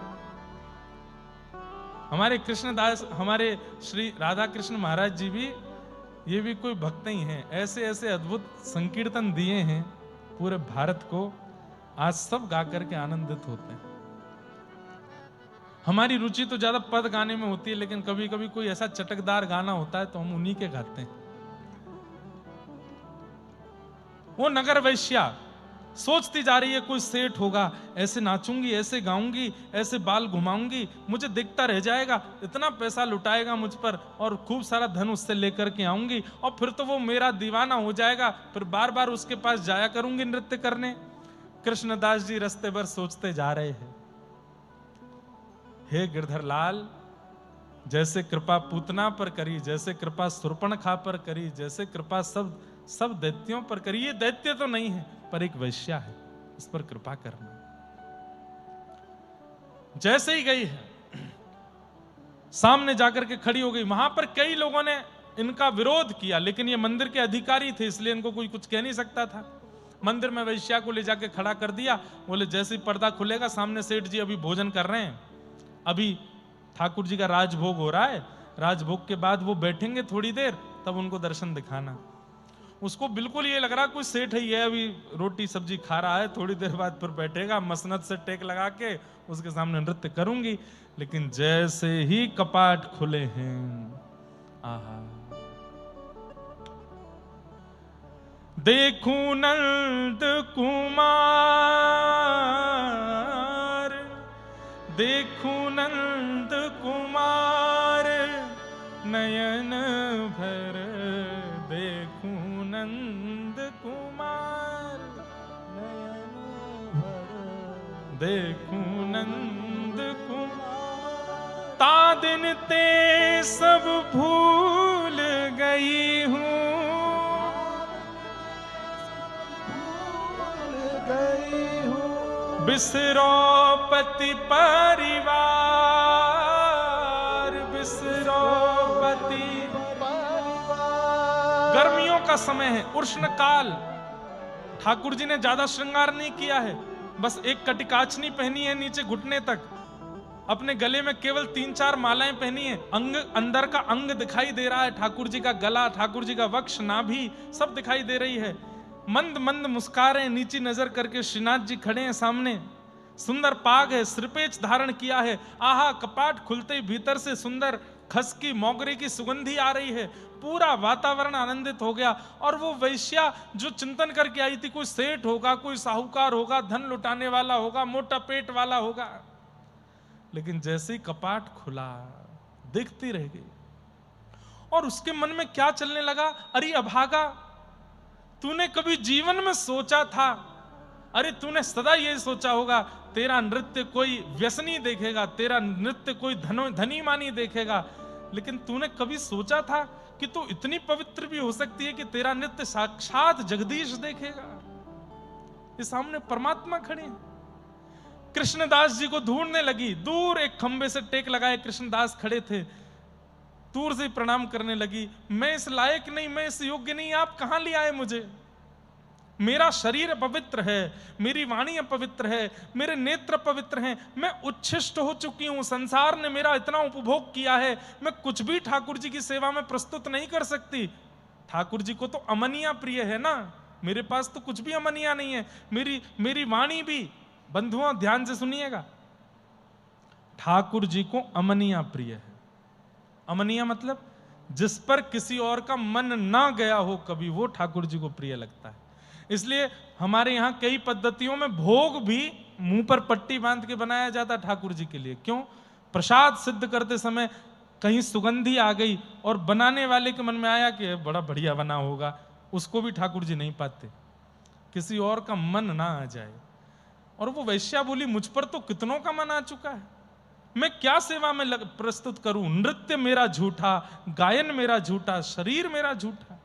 हमारे कृष्णदास, हमारे श्री राधा कृष्ण महाराज जी भी, ये भी कोई भक्त ही हैं। ऐसे ऐसे अद्भुत संकीर्तन दिए हैं पूरे भारत को, आज सब गा करके आनंदित होते हैं। हमारी रुचि तो ज्यादा पद गाने में होती है, लेकिन कभी कभी कोई ऐसा चटकदार गाना होता है तो हम उन्हीं के गाते हैं। वो नगर वैश्या सोचती जा रही है कोई सेठ होगा, ऐसे नाचूंगी, ऐसे गाऊंगी, ऐसे बाल घुमाऊंगी, मुझे देखता रह जाएगा, इतना पैसा लुटाएगा मुझ पर और खूब सारा धन उससे लेकर के आऊंगी, और फिर तो वो मेरा दीवाना हो जाएगा, फिर बार बार उसके पास जाया करूंगी नृत्य करने। कृष्णदास जी रास्ते भर सोचते जा रहे हैं, हे गिरधर लाल, जैसे कृपा पूतना पर करी, जैसे कृपा सुर्पणखा पर करी, जैसे कृपा सब दैत्यों पर करी, ये दैत्य तो नहीं है पर एक वैश्या है, इस पर कृपा करना। जैसे ही गई है, सामने जाकर के खड़ी हो गई। वहां पर कई लोगों ने इनका विरोध किया, लेकिन ये मंदिर के अधिकारी थे, इसलिए इनको कोई कुछ कह नहीं सकता था। मंदिर में वैश्या को ले जाके खड़ा कर दिया। बोले जैसे ही पर्दा खुलेगा, सामने सेठ जी अभी भोजन कर रहे हैं, अभी ठाकुर जी का राजभोग हो रहा है, राजभोग के बाद वो बैठेंगे थोड़ी देर, तब उनको दर्शन दिखाना। उसको बिल्कुल ये लग रहा कोई सेठ ही है, अभी रोटी सब्जी खा रहा है, थोड़ी देर बाद फिर बैठेगा, मसनद से टेक लगा के उसके सामने नृत्य करूंगी। लेकिन जैसे ही कपाट खुले हैं, आहा, देखूं नंद कुमार, देखूं नंद कुमार, नयन भर देखूं नंद कुमार, नयन भर देखूं नंद कुमार, ता दिन ते सब भूल गई हूँ, भूल गई हूँ, बिसरो पति परिवार, बिसरो पति। गर्मियों का समय है, उष्ण काल। ठाकुर जी ने ज्यादा श्रृंगार नहीं किया है, बस एक कटिकाचनी पहनी है नीचे घुटने तक, अपने गले में केवल 3-4 मालाएं पहनी है, अंग अंदर का अंग दिखाई दे रहा है, ठाकुर जी का गला, ठाकुर जी का वक्ष, नाभि सब दिखाई दे रही है। मंद मंद मुस्का रहे हैं, नीची नजर करके श्रीनाथ जी खड़े हैं सामने, सुंदर पाग है, सिरपेच धारण किया है। आहा, कपाट खुलते ही भीतर से सुंदर खसकी मोगरे की सुगंधी आ रही है, पूरा वातावरण आनंदित हो गया। और वो वैश्या जो चिंतन करके आई थी, कोई सेठ होगा, कोई साहूकार होगा, धन लुटाने वाला होगा, मोटा पेट वाला होगा, लेकिन जैसे ही कपाट खुला देखती रह गई। और उसके मन में क्या चलने लगा, अरे अभागा, तूने कभी जीवन में सोचा था, अरे तूने सदा ये सोचा होगा तेरा नृत्य कोई व्यसनी देखेगा, तेरा नृत्य कोई धनी मानी देखेगा, लेकिन तूने कभी सोचा था कि तू इतनी पवित्र भी हो सकती है कि तेरा नृत्य साक्षात जगदीश देखेगा। ये सामने परमात्मा खड़े हैं। कृष्णदास जी को ढूंढने लगी, दूर एक खंबे से टेक लगाए कृष्णदास खड़े थे, दूर से प्रणाम करने लगी, मैं इस लायक नहीं, मैं इस योग्य नहीं, आप कहां ले आए मुझे? मेरा शरीर पवित्र है, मेरी वाणी पवित्र है, मेरे नेत्र पवित्र हैं, मैं उच्छिष्ट हो चुकी हूं, संसार ने मेरा इतना उपभोग किया है, मैं कुछ भी ठाकुर जी की सेवा में प्रस्तुत नहीं कर सकती। ठाकुर जी को तो अमनिया प्रिय है ना, मेरे पास तो कुछ भी अमनिया नहीं है। मेरी वाणी भी, बंधुओं ध्यान से सुनिएगा, ठाकुर जी को अमनिया प्रिय है। अमनिया मतलब जिस पर किसी और का मन ना गया हो कभी, वो ठाकुर जी को प्रिय लगता है। इसलिए हमारे यहाँ कई पद्धतियों में भोग भी मुंह पर पट्टी बांध के बनाया जाता ठाकुर जी के लिए। क्यों? प्रसाद सिद्ध करते समय कहीं सुगंधी आ गई और बनाने वाले के मन में आया कि बड़ा बढ़िया बना होगा, उसको भी ठाकुर जी नहीं पाते, किसी और का मन ना आ जाए। और वो वैश्या बोली, मुझ पर तो कितनों का मन आ चुका है, मैं क्या सेवा में प्रस्तुत करूं? नृत्य मेरा झूठा, गायन मेरा झूठा, शरीर मेरा झूठा।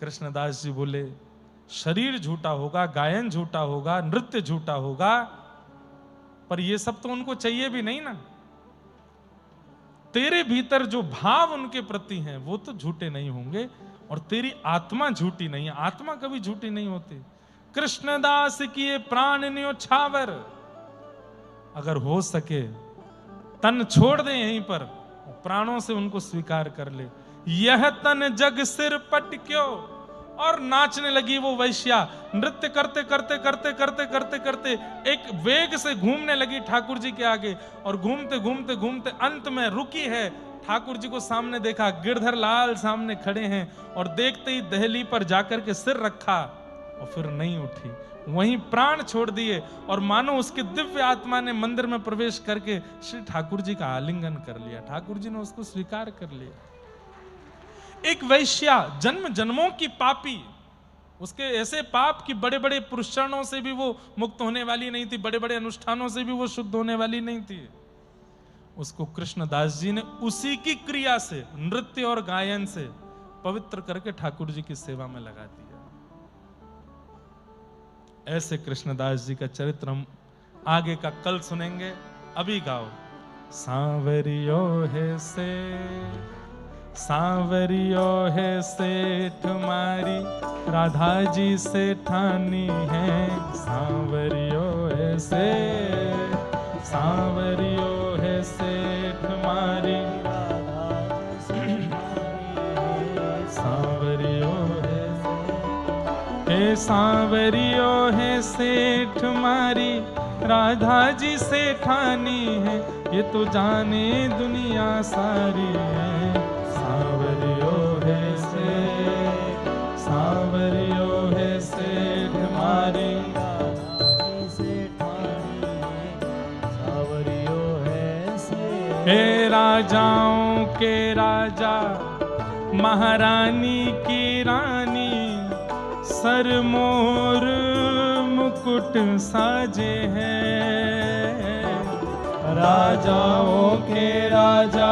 कृष्णदास जी बोले, शरीर झूठा होगा, गायन झूठा होगा, नृत्य झूठा होगा, पर ये सब तो उनको चाहिए भी नहीं ना। तेरे भीतर जो भाव उनके प्रति हैं वो तो झूठे नहीं होंगे, और तेरी आत्मा झूठी नहीं है। आत्मा कभी झूठी नहीं होती। कृष्णदास किए प्राण न्योछावर, अगर हो सके तन छोड़ दे यहीं पर, प्राणों से उनको स्वीकार कर ले। यह तन जग सिर पट क्यों, और नाचने लगी वो वैश्या। नृत्य करते करते करते करते करते करते एक वेग से घूमने लगी ठाकुर जी के आगे, और घूमते घूमते घूमते अंत में रुकी है। ठाकुर जी को सामने देखा, गिरधर लाल सामने खड़े हैं, और देखते ही दहली पर जाकर के सिर रखा और फिर नहीं उठी, वहीं प्राण छोड़ दिए। और मानो उसके दिव्य आत्मा ने मंदिर में प्रवेश करके श्री ठाकुर जी का आलिंगन कर लिया। ठाकुर जी ने उसको स्वीकार कर लिया। एक वैश्या, जन्म जन्मों की पापी, उसके ऐसे पाप कि बड़े बड़े पुरुषारों से भी वो मुक्त होने वाली नहीं थी, बड़े बड़े अनुष्ठानों से भी वो शुद्ध होने वाली नहीं थी। उसको कृष्णदास जी ने उसी की क्रिया से, नृत्य और गायन से पवित्र करके ठाकुर जी की सेवा में लगा दिया। ऐसे कृष्णदास जी का चरित्र हम आगे का कल सुनेंगे। अभी गाओ, सांवरियो है से, सांवरियो है सेठ मारी, राधा जी से ठानी है। सांवरियो है से, सांवरियो है सेठ मारी, सांवरियो है, सांवरियो है सेठ मारी, राधा जी से ठानी है। ये तो जाने दुनिया सारी है। सांवरियो है से, सांवरियो है सेठ मारी, सांवरियो है से। हे राजाओं के राजा, महारानी की रानी, सर मोर मुकुट साजे हैं। राजाओं के राजा,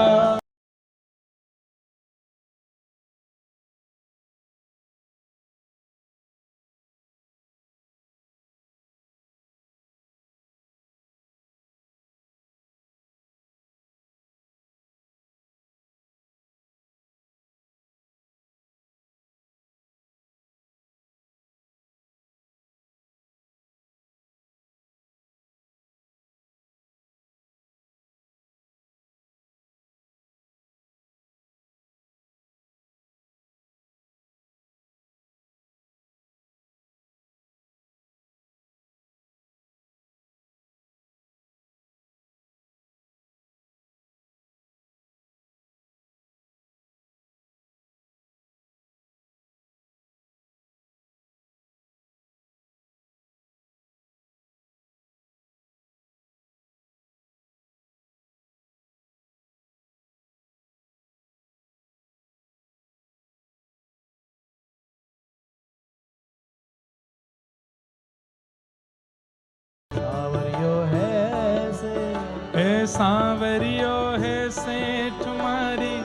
सांवरियो है से, हे सांवरियो है सेठ मारी,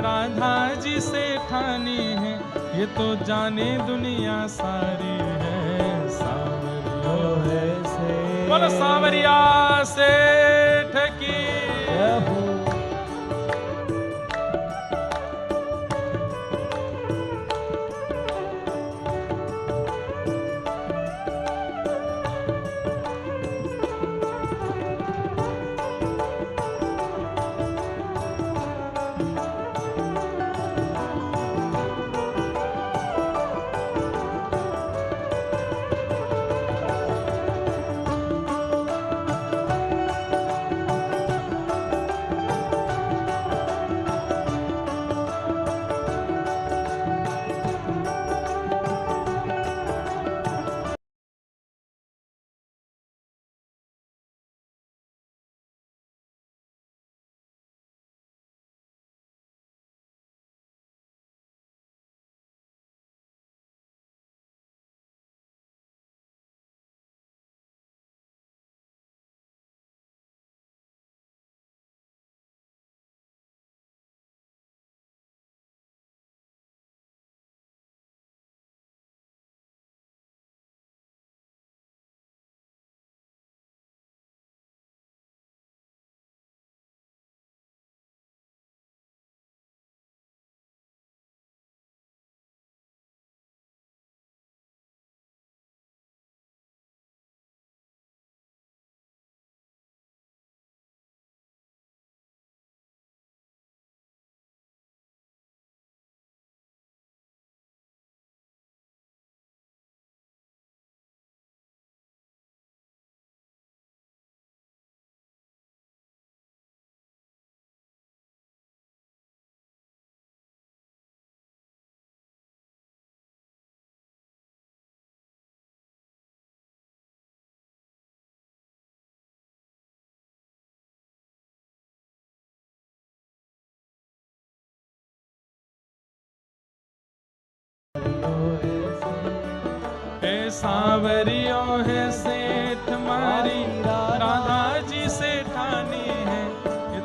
राधा जी से ठानी है। ये तो जाने दुनिया सारी है। सांवरियो है से। बोलो सांवरिया सेठ की। जय हो।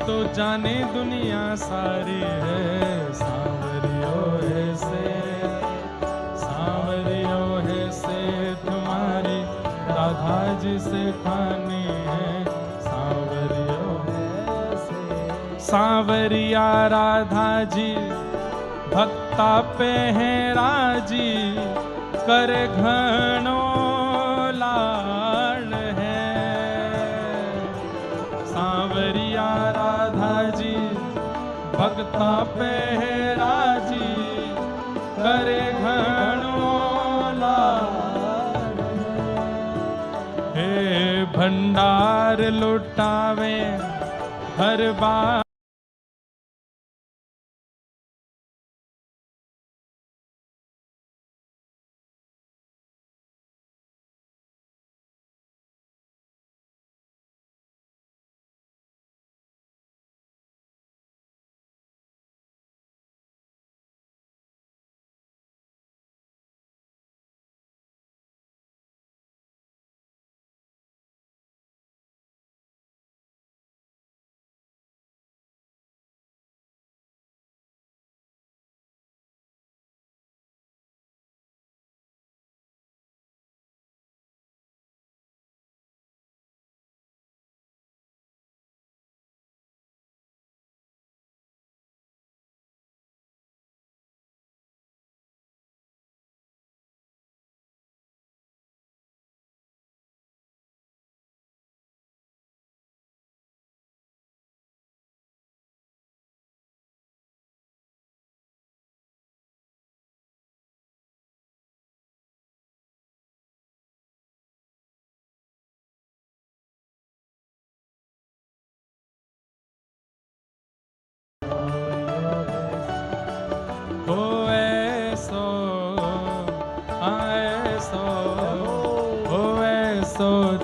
तो जाने दुनिया सारी है। सांवरियो है से, सांवरियो है से तुम्हारी राधा जी से ठानी है। सांवरियो है से सांवरिया राधा जी भक्ता पे है राजी, कर घणो लाड है। सांवरिया राधा जी भक्ता पे है राजी, करे घणो लाड है। हे भंडार लुटावे हर बार,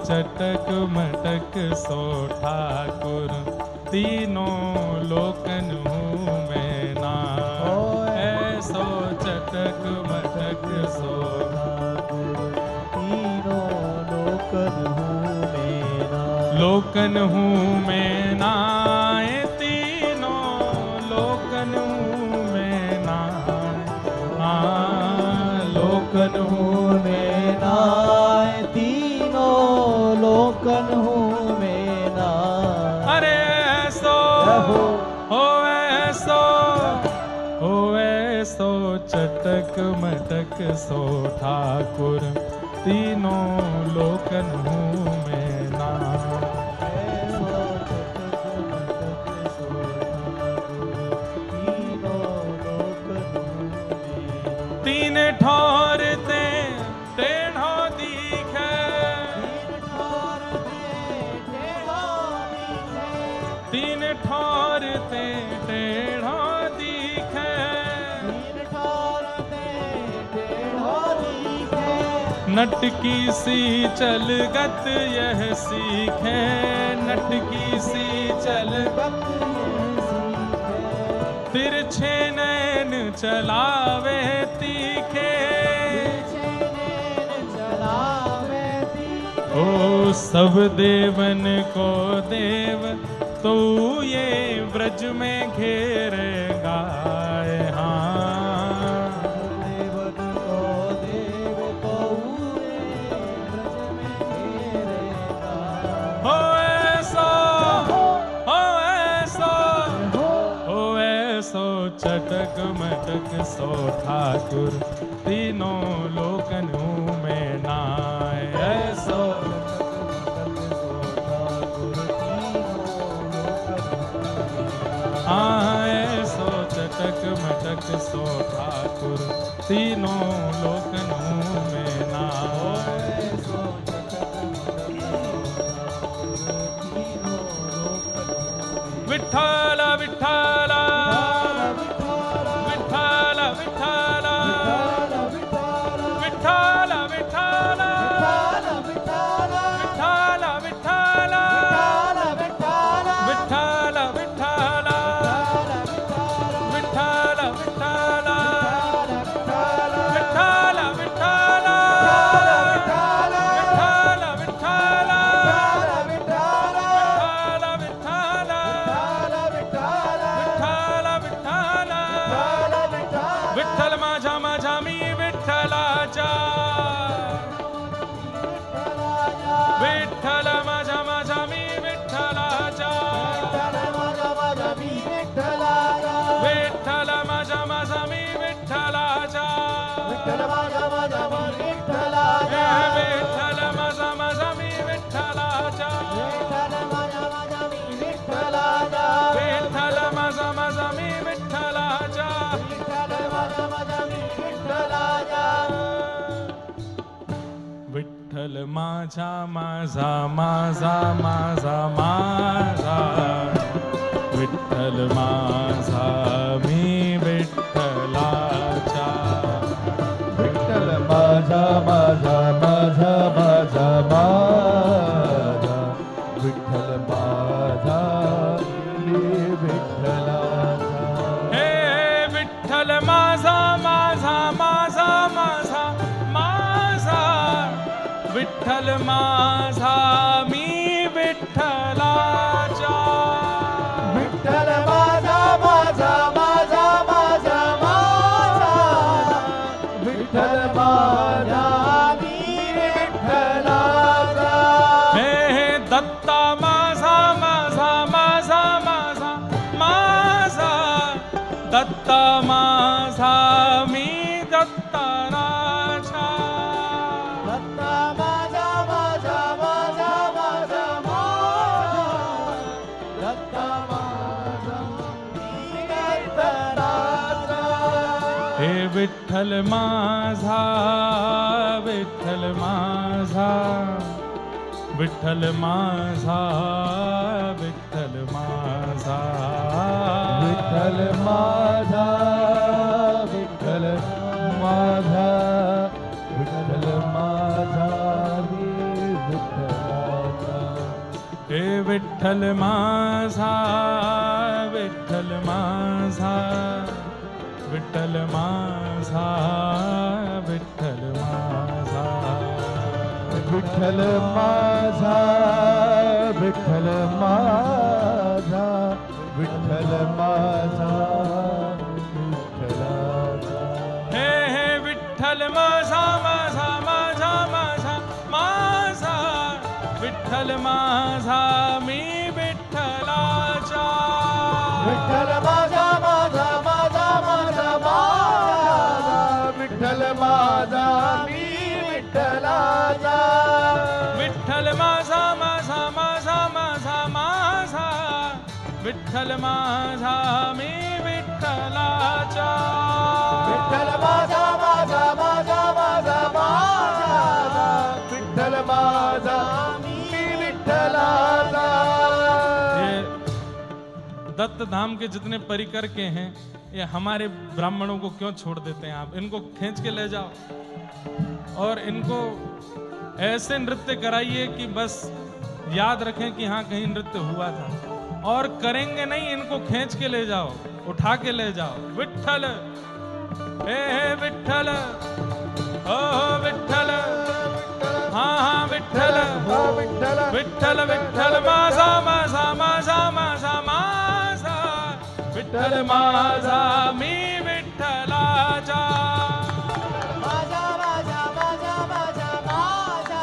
चटक मटक सो ठाकुर, तीनों लोकन हूँ मैं ना। ऐसो चटक मटक सो तीनों लोकन हूँ मैं ना। लोकन हूँ मैं ना, तीनों लोकन हूँ मैं ना। लोकन हूँ मैं ना, लोकन हूँ मैं ना। अरे ऐसो हो ऐसो, हो ऐसो चटक मटक सो ठाकुर, तीनों लोकन हूँ मैं ना। ऐसो चटक मटक सो ठाकुर, तीनों लोकन हूँ मैं ना। तीन ठौर ते टेढ़ो दिखे, तीन ठौर ते टेढ़ो दिखे, नटकी सी चलगत यह सीखे, नटकी सी चलगत तिरछे नैन चलावे तीखे। ओ सब देवन को देव तो ये ब्रज में घेरे गाए। हाँ देवन को देव तो ये ब्रज में घेरेगा। हो ऐसो, हो ऐसो, हो ऐसो चटक मटक सो ठाकुर, तीनों लोकन हूँ मैं ना। ऐसो ऐसो चटक मटक सो ठाकुर, तीनों लोकन हूँ मैं ना। विठ्ठल विठ्ठल विठ्ठल विठ्ठल विठ्ठल विठ्ठल विठ्ठल विठ्ठल विठ्ठल विठ्ठल विठ्ठल माझा माझा माझा माझा माझा विठ्ठल माझा मी विठ्ठलाचा विठ्ठल माझा माझा माझा माझा माझा विठ्ठल माझा मी विठ्ठलाचा हे विठ्ठल माझा माझा माझा माझा माझा विठ्ठल माझा मी विठ्ठलाचा विठ्ठल माझा माझा माझा माझा माझा विठ्ठल माझा मी विठ्ठलाचा हे दत्ता माझा माझा माझा माझा माझा दत्ता माझा मी दत्ताराचा दत्ता माझा माझा माझा माझा माझा दत्ता माझा मी दत्ताराचा हे विठ्ठल माझा विठ्ठल माझा विठ्ठल माझा विठ्ठल माझा विठ्ठल माझा विठ्ठल माझा विठ्ठल माझा मी विठ्ठलाचा हे विठ्ठल माझा विठ्ठल माझा विठ्ठल माझा विठ्ठल माझा विठ्ठल माझा विठ्ठल माझा विठ्ठल माझा विठ्ठलाचा हे विठ्ठल माझा माझा माझा माझा माझा विठ्ठल माझा मी विठ्ठलाचा विठ्ठल माझा माझा माझा माझा माझा विठ्ठल माझा मी विठ्ठलाचा विठ्ठल माझा माझा माझा माझा माझा विठ्ठल माझा मी विठ्ठलाचा विठ्ठल माझा माझा माझा माझा माझा विठ्ठल माझा मी विठ्ठलाचा ये दत्त धाम के जितने परिकर के हैं ये हमारे ब्राह्मणों को क्यों छोड़ देते हैं आप इनको खींच के ले जाओ और इनको ऐसे नृत्य कराइए कि बस याद रखें कि हाँ कहीं नृत्य हुआ था और करेंगे नहीं इनको खींच के ले जाओ उठा के ले जाओ विठ्ठल हे विठ्ठल ओ विठ्ठल हाँ हाँ विठ्ठल विठ्ठल विठ्ठल विठ्ठल माझा माझा माझा माझा माझा विठ्ठल माझा मी विठ्ठलाचा माझा माझा माझा माझा माझा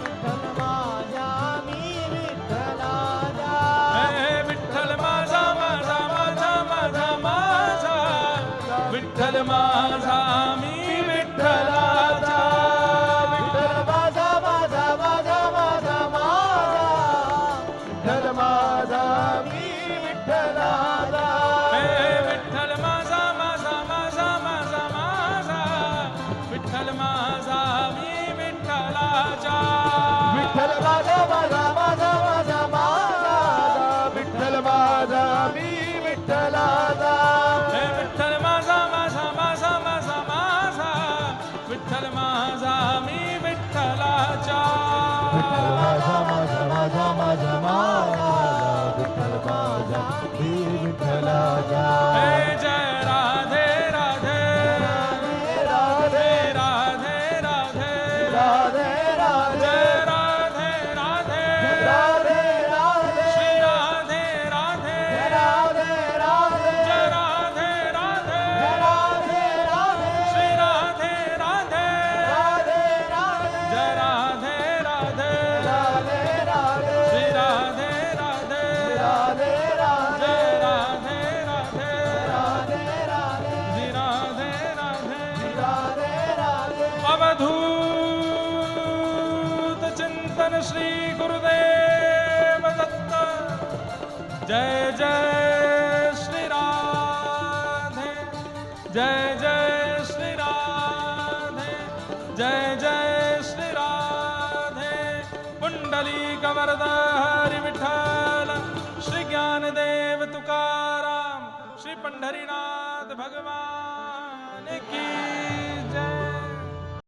विठ्ठल माझा मी विठ्ठलाचा हे विठ्ठल माझा माझा माझा माझा माझा विठ्ठल माझा मी विठ्ठलाचा विठ्ठल माझा माझा माझा माझा माझा विठ्ठल माझा मी विठ्ठलाचा हे विठ्ठल माझा माझा माझा माझा माझा विठ्ठल माझा मी विठ्ठलाचा विठ्ठल माझा माझा माझा माझा माझा विठ्ठल माझा मी विठ्ठलाचा हे विठ्ठल माझा माझा माझा माझा माझा विठ्ठल माझा मी विठ्ठलाचा विठ्ठल माझा माझा माझा माझा माझा विठ्ठल माझा मी विठ्ठलाचा हे जय राधे राधे राधे राधे राधे राधे राधे जय राधे राधे राधे राधे श्री राधे राधे राधे राधे जय राधे राधे राधे राधे श्री राधे राधे राधे राधे जय राधे राधे राधे राधे श्री राधे राधे राधे राधे जय राधे राधे राधे राधे श्री राधे राधे राधे राधे अवधूत चिंतन श्री गुरुदेव दत्त जय जय श्री राधे जय जय श्री राधे जय जय श्री राधे कवरद हरि विठ्ठल, श्री ज्ञानदेव तुकाराम, श्री पंढरीनाथ भगवान की